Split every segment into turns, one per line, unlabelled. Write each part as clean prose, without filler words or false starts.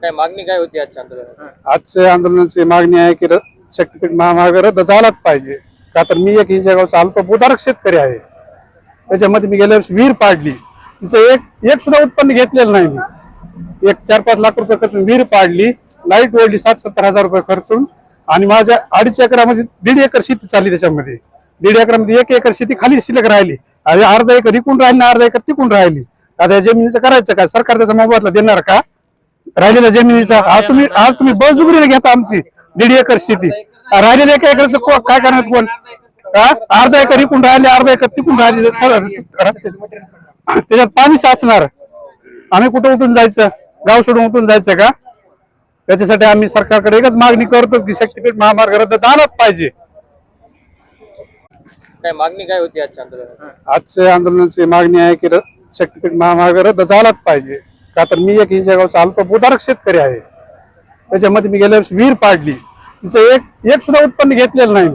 काय मागणी काय होती आजच्या आंदोलनात?
आजच्या आंदोलनाची मागणी आहे की शक्तीपीठ महामार्ग रद्द झालाच पाहिजे. का तर मी एक इंजगावचा अल्पभूधारक शेतकरी आहे. त्याच्यामध्ये मी गेल्या वर्षी विहीर पाडली, तिचं एक सुद्धा उत्पन्न घेतलेलं नाही. मी 4-5 लाख रुपये खर्चून विहीर पाडली, लाईट ओढली 60-70 हजार रुपये खर्चून, आणि माझ्या 2.5 एकरामध्ये 1.5 एकर शेती चालली. त्याच्यामध्ये 1.5 एकरामध्ये 1 एकर शेती खाली शिल्लक राहिली, आणि अर्धा एकर इकून राहिली ना अर्धा एकर तिकून राहिली. आता या जमिनीचं करायचं काय? सरकार त्याचा मोबदला देणार का राहिलेल्या जमिनीचा? आज तुम्ही बळजुगरीने घेता आमची 1.5 एकर शेती. राहिलेल्या 1 एकरचं काय करणार कोण? अर्धा एकर इकून राहिले, अर्धा एकर तिकून राहिली. त्याच्यात पाणी साचणार. आम्ही कुठं उठून जायचं? गाव सोडून उठून जायचं का? त्याच्यासाठी आम्ही सरकारकडे एकच मागणी करतो की शक्तीपीठ महामार्ग रद्द झालाच पाहिजे.
काय मागणी काय होती आजच्या आंदोलनात?
आजच्या आंदोलनाची मागणी आहे की शक्तीपीठ महामार्ग रद्द झालाच पाहिजे. का तर मी एक इंजगावचा अल्पभूधारक शेतकरी आहे. त्याच्यामध्ये मी गेल्या वर्षी विहीर पाडली, तिचं एक सुद्धा उत्पन्न घेतलेलं नाही.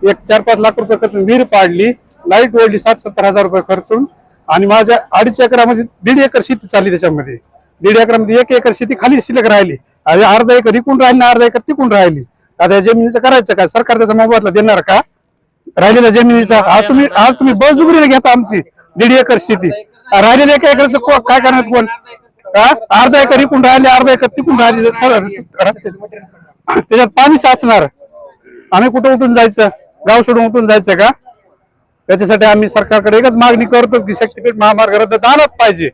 मी 4-5 लाख रुपये खर्चून विहीर पाडली, लाईट ओढली 60-70 हजार रुपये खर्चून, आणि माझ्या 2.5 एकरामध्ये 1.5 एकर शेती चालली. त्याच्यामध्ये 1.5 एकरामध्ये 1 एकर शेती खाली शिल्लक राहिली, आणि अर्धा एकर इकून राहिली ना अर्धा एकर तिकून राहिली. आता या जमिनीचं करायचं काय? सरकार त्याचा मोबदला देणार का राहिलेल्या जमिनीचा? आज तुम्ही बळजुगरीने घेता आमची 1.5 एकर शेती. राहिलेल्या 1 एकरचं काय करणार कोण? अर्धा एकर इकून राहिले, अर्धा एकर तिकून राहिली. त्याच्यात पाणी साचणार. आम्ही कुठं उठून जायचं? गाव सोडून उठून जायचं का? त्याच्यासाठी आम्ही सरकारकडे एकच मागणी करतो की शक्तीपीठ महामार्ग रद्द झालाच पाहिजे.